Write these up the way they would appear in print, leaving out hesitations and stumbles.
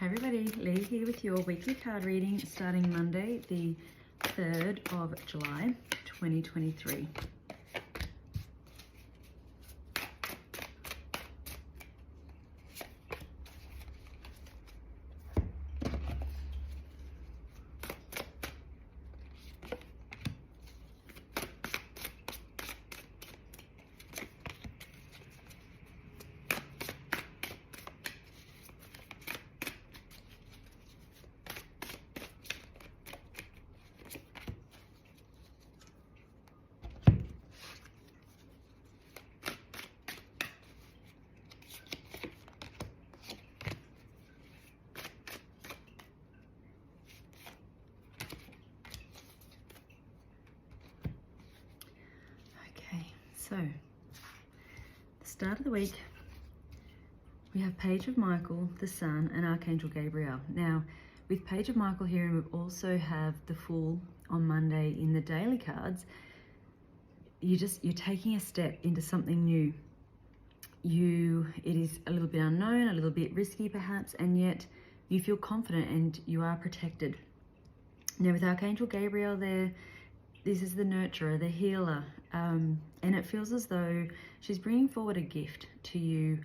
Hey everybody, Lee here with your weekly card reading starting Monday, the 3rd of July, 2023. So, the start of the week, we have Page of Michael, the Sun, and Archangel Gabriel. Now, with Page of Michael here, and we also have the Fool on Monday in the daily cards, you're taking a step into something new. It is a little bit unknown, a little bit risky perhaps, and yet you feel confident and you are protected. Now, with Archangel Gabriel there, this is the nurturer, the healer, and it feels as though she's bringing forward a gift to you.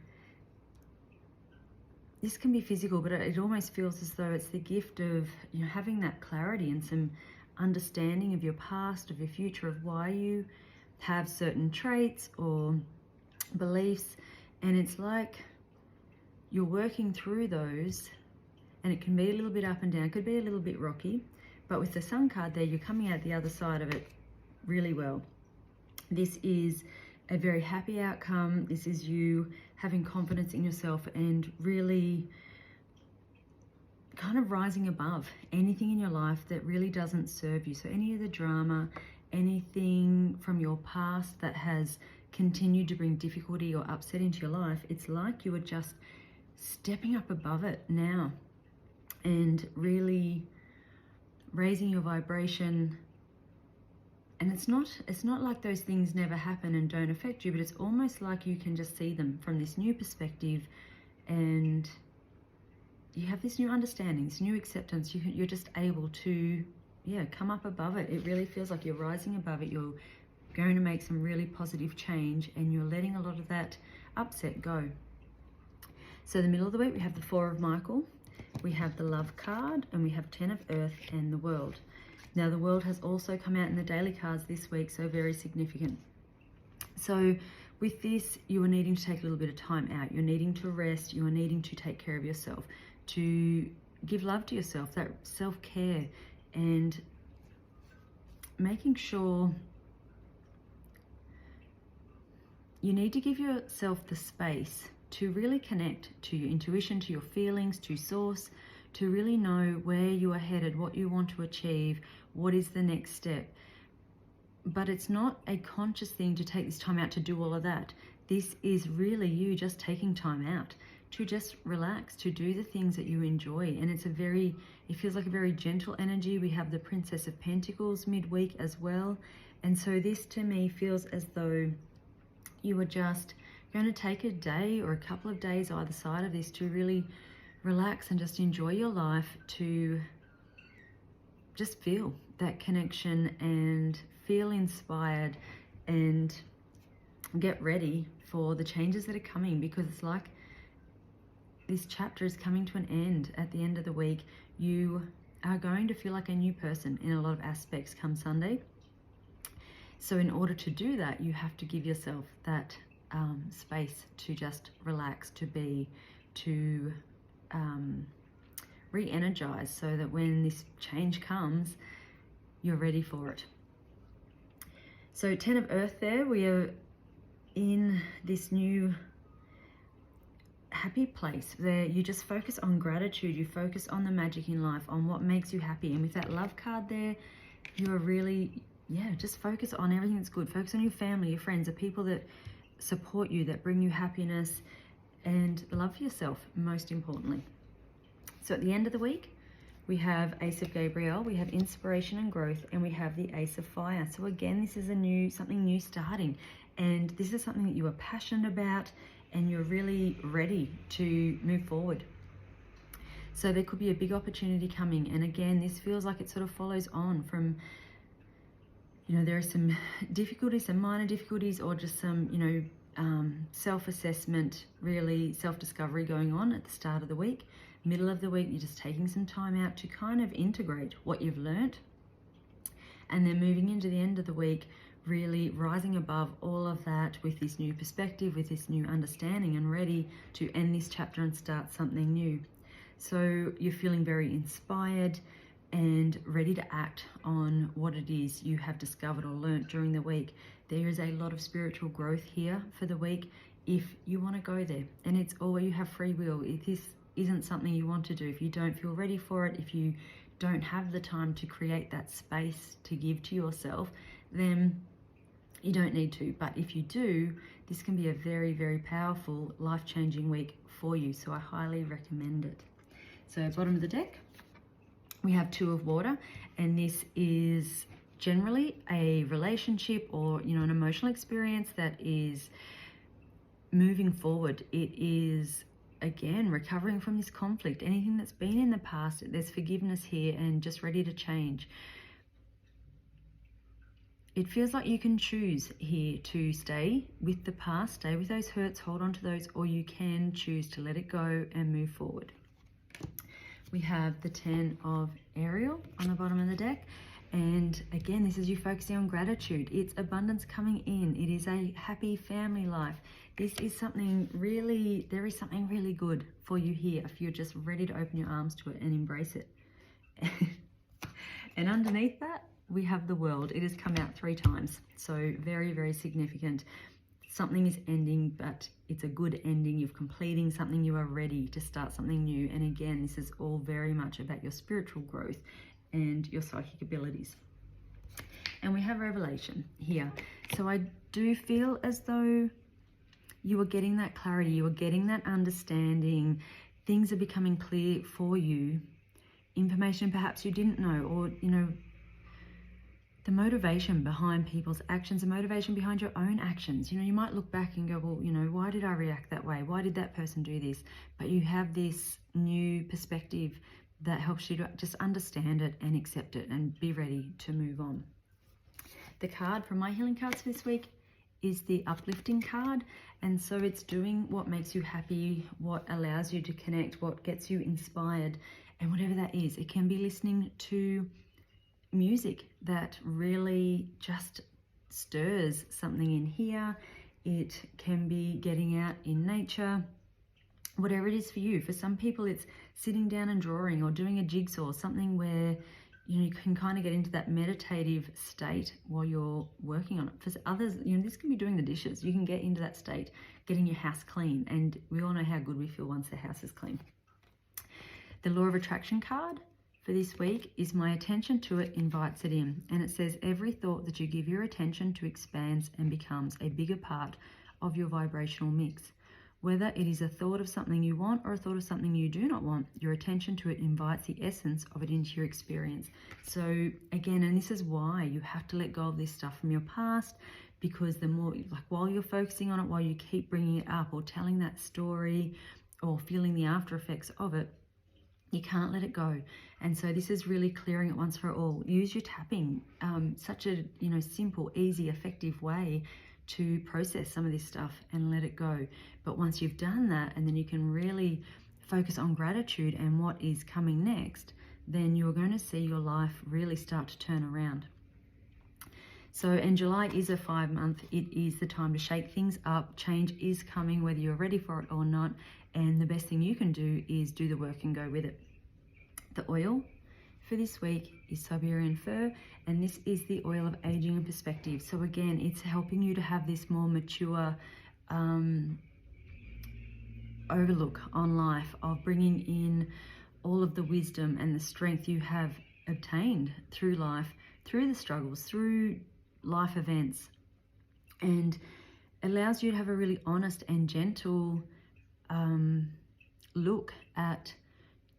This can be physical, but it almost feels as though it's the gift of having that clarity and some understanding of your past, of your future, of why you have certain traits or beliefs. And it's like you're working through those, and it can be a little bit up and down, it could be a little bit rocky. But with the Sun card there, you're coming out the other side of it really well. This is a very happy outcome. This is you having confidence in yourself and really kind of rising above anything in your life that really doesn't serve you. So any of the drama, anything from your past that has continued to bring difficulty or upset into your life, it's like you are just stepping up above it now and really raising your vibration. And it's not like those things never happen and don't affect you, but it's almost like you can just see them from this new perspective, and you have this new understanding, this new acceptance. You're just able to come up above it. It really feels like you're rising above it. You're going to make some really positive change, and you're letting a lot of that upset go. So the middle of the week, we have the Four of Michael, we have the Love card, and we have 10 of Earth and the World. Now, the World has also come out in the daily cards this week, so very significant. So with this, you are needing to take a little bit of time out. You're needing to rest. You are needing to take care of yourself, to give love to yourself, that self-care, and making sure you need to give yourself the space to really connect to your intuition, to your feelings, to source, to really know where you are headed, what you want to achieve, what is the next step. But it's not a conscious thing to take this time out to do all of that. This is really you just taking time out to just relax, to do the things that you enjoy. And it feels like a very gentle energy. We have the Princess of Pentacles midweek as well. And so this to me feels as though you are just going to take a day or a couple of days either side of this to really relax and just enjoy your life, to just feel that connection and feel inspired and get ready for the changes that are coming, because it's like this chapter is coming to an end at the end of the week. You are going to feel like a new person in a lot of aspects come Sunday. So in order to do that, you have to give yourself that space to just relax, to be, to re-energize, so that when this change comes, you're ready for it. So 10 of Earth there, we are in this new happy place where you just focus on gratitude, you focus on the magic in life, on what makes you happy. And with that Love card there, you are really, just focus on everything that's good. Focus on your family, your friends, the people that support you, that bring you happiness, and love for yourself, most importantly. So at the end of the week, we have Ace of Gabriel, we have Inspiration and Growth, and we have the Ace of Fire. So again, this is something new starting, and this is something that you are passionate about and you're really ready to move forward. So there could be a big opportunity coming. And again, this feels like it sort of follows on from, there are some difficulties, some minor difficulties, or just some, self-assessment, really self-discovery going on at the start of the week. Middle of the week, you're just taking some time out to kind of integrate what you've learnt. And then moving into the end of the week, really rising above all of that with this new perspective, with this new understanding, and ready to end this chapter and start something new. So you're feeling very inspired and ready to act on what it is you have discovered or learnt during the week. There is a lot of spiritual growth here for the week if you want to go there. And it's all, you have free will. If this isn't something you want to do, if you don't feel ready for it, if you don't have the time to create that space to give to yourself, then you don't need to. But if you do, this can be a very, very powerful, life-changing week for you. So I highly recommend it. So bottom of the deck, we have Two of Water, and this is generally a relationship or, an emotional experience that is moving forward. It is, again, recovering from this conflict. Anything that's been in the past, there's forgiveness here and just ready to change. It feels like you can choose here to stay with the past, stay with those hurts, hold on to those, or you can choose to let it go and move forward. We have the 10 of Ariel on the bottom of the deck. And again, this is you focusing on gratitude. It's abundance coming in. It is a happy family life. This is something really, there is something really good for you here if you're just ready to open your arms to it and embrace it. And underneath that, we have the World. It has come out 3 times. So very, very significant. Something is ending, but it's a good ending. You're completing something. You are ready to start something new. And again, this is all very much about your spiritual growth and your psychic abilities. And we have Revelation here. So I do feel as though you are getting that clarity. You are getting that understanding. Things are becoming clear for you. Information perhaps you didn't know, or, the motivation behind people's actions, the motivation behind your own actions. You might look back and go, well, why did I react that way? Why did that person do this? But you have this new perspective that helps you to just understand it and accept it and be ready to move on. The card from my healing cards for this week is the uplifting card. And so it's doing what makes you happy, what allows you to connect, what gets you inspired, and whatever that is. It can be listening to music that really just stirs something in here. It can be getting out in nature, whatever it is for you. For some people, it's sitting down and drawing or doing a jigsaw, something where you can kind of get into that meditative state while you're working on it. For others, this can be doing the dishes. You can get into that state, getting your house clean, and we all know how good we feel once the house is clean. The Law of Attraction card for this week is my attention to it invites it in. And it says, every thought that you give your attention to expands and becomes a bigger part of your vibrational mix. Whether it is a thought of something you want or a thought of something you do not want, your attention to it invites the essence of it into your experience. So again, and this is why you have to let go of this stuff from your past, because the more, while you're focusing on it, while you keep bringing it up or telling that story or feeling the after effects of it, you can't let it go. And so this is really clearing it once for all. Use your tapping, such a simple, easy, effective way to process some of this stuff and let it go. But once you've done that, and then you can really focus on gratitude and what is coming next, then you're going to see your life really start to turn around. So, and July is a 5-month. It is the time to shake things up. Change is coming, whether you're ready for it or not. And the best thing you can do is do the work and go with it. The oil for this week is Siberian Fir, and this is the oil of aging and perspective. So again, it's helping you to have this more mature overlook on life, of bringing in all of the wisdom and the strength you have obtained through life, through the struggles, through life events, and allows you to have a really honest and gentle look at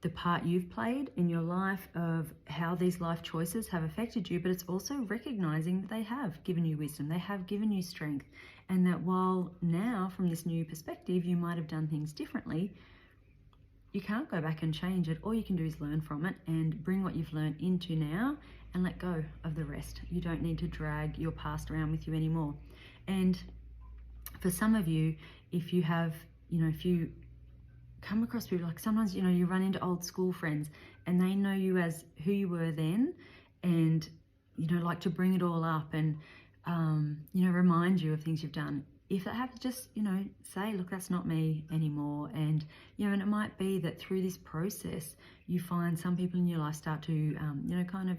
the part you've played in your life, of how these life choices have affected you. But it's also recognizing that they have given you wisdom, they have given you strength, and that while now from this new perspective you might have done things differently, you can't go back and change it. All you can do is learn from it and bring what you've learned into now and let go of the rest. You don't need to drag your past around with you anymore. And for some of you, if you have, if you come across people, like sometimes, you run into old school friends and they know you as who you were then, and, like to bring it all up and, remind you of things you've done. If that happens, just, say, look, that's not me anymore. And, and it might be that through this process, you find some people in your life start to, kind of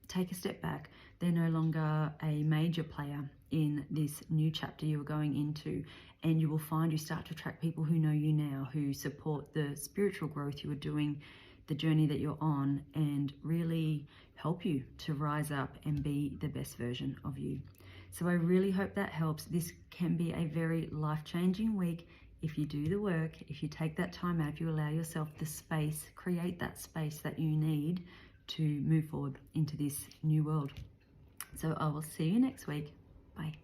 take a step back. They're no longer a major player in this new chapter you are going into. And you will find you start to attract people who know you now, who support the spiritual growth you are doing, the journey that you're on, and really help you to rise up and be the best version of you. So I really hope that helps. This can be a very life-changing week if you do the work, if you take that time out, if you allow yourself the space, create that space that you need to move forward into this new world. So I will see you next week. Bye.